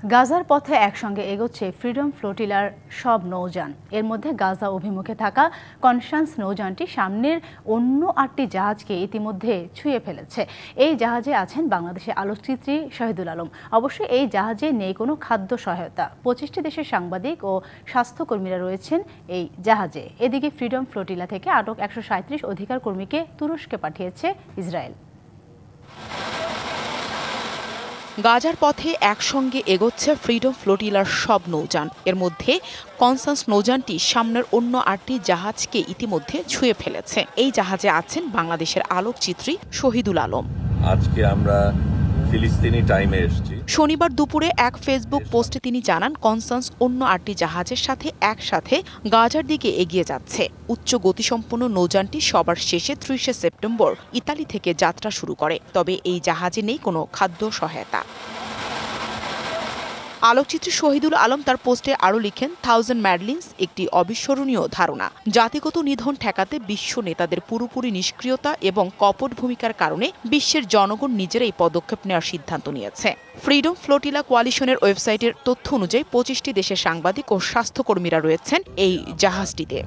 গাজার পথে একসঙ্গে এগোচ্ছে ফ্রিডম ফ্লোটিলার সব নৌযান। এর মধ্যে গাজা অভিমুখে থাকা কনসান্স নৌযানটি সামনের অন্য ৮টি জাহাজকে ইতিমধ্যে ছুঁয়ে ফেলেছে। এই জাহাজে আছেন বাংলাদেশের আলোকচিত্রী শহীদুল আলম। অবশ্য এই জাহাজে নেই কোনো খাদ্য সহায়তা। ২৫টি দেশের সাংবাদিক ও স্বাস্থ্যকর্মীরা রয়েছেন এই জাহাজে। এদিকে ফ্রিডম ফ্লোটিলা থেকে আটক ১৩৭ অধিকার কর্মীকে তুরস্কে পাঠিয়েছে ইসরায়েল। গাজার পথে একসঙ্গে এগোচ্ছে ফ্রিডম ফ্লোটিলার সব নৌযান। এর মধ্যে কনসান্স নৌযানটি সামনের অন্য ৮টি জাহাজকে ইতিমধ্যে ছুঁয়ে ফেলেছে। এই জাহাজে আছেন বাংলাদেশের আলোকচিত্রী শহীদুল আলম। আজকে আমরা ফিলিস্তিনি টাইমে এসেছি। শনিবার দুপুরে এক ফেসবুক পোস্টে তিনি জানান, কনসান্স অন্য ৮টি জাহাজের সাথে একসাথে গাজার দিকে এগিয়ে যাচ্ছে। উচ্চ গতিসম্পন্ন নৌযানটি সবার শেষে ৩০ সেপ্টেম্বর ইতালি থেকে যাত্রা শুরু করে। তবে এই জাহাজে নেই কোনো খাদ্য সহায়তা। আলোকচিত্রী শহীদুল আলম তার পোস্টে আরও লিখেন, 1000 ম্যাডলিনস একটি অবিস্মরণীয় ধারণা। জাতিগত নিধন ঠেকাতে বিশ্ব নেতাদের পুরোপুরি নিষ্ক্রিয়তা এবং কপট ভূমিকার কারণে বিশ্বের জনগণ নিজেরাই পদক্ষেপ নেওয়ার সিদ্ধান্ত নিয়েছে। ফ্রিডম ফ্লোটিলা কোয়ালিশনের ওয়েবসাইটের তথ্য অনুযায়ী ২৫টি দেশের সাংবাদিক ও স্বাস্থ্যকর্মীরা রয়েছেন এই জাহাজটিতে।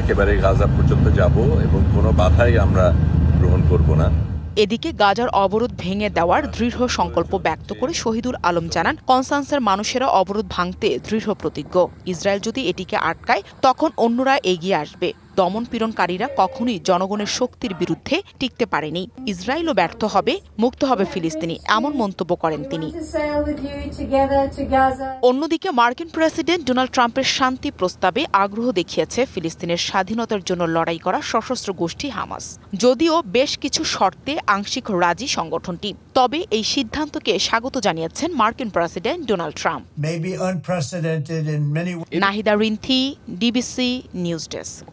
একেবারে গাজা পর্যন্ত যাব এবং কোনো বাধাই আমরা গ্রহণ করব না। এদিকে গাজার অবরোধ ভেঙে দেওয়ার দৃঢ় সংকল্প ব্যক্ত করে শহীদুল আলম জানান, কনসান্সের মানুষেরা অবরোধ ভাঙতে দৃঢ় প্রতিজ্ঞ। ইসরায়েল যদি এটিকে আটকায় তখন অন্যরা এগিয়ে আসবে। দমনপীড়নকারীরা কখনোই জনগণের শক্তির বিরুদ্ধে টিকতে পারেনি। ইসরায়েলও ব্যর্থ হবে, মুক্ত হবে ফিলিস্তিনি, এমন মন্তব্য করেন তিনি। অন্যদিকে মার্কিন প্রেসিডেন্ট ডোনাল্ড ট্রাম্পের শান্তি প্রস্তাবে আগ্রহ দেখিয়েছে ফিলিস্তিনের স্বাধীনতার জন্য লড়াই করা সশস্ত্র গোষ্ঠী হামাস। যদিও বেশ কিছু শর্তে আংশিক রাজি সংগঠনটি, তবে এই সিদ্ধান্তকে স্বাগত জানিয়েছেন মার্কিন president Donald Trump. Nahida Rinthi, DBC news desk.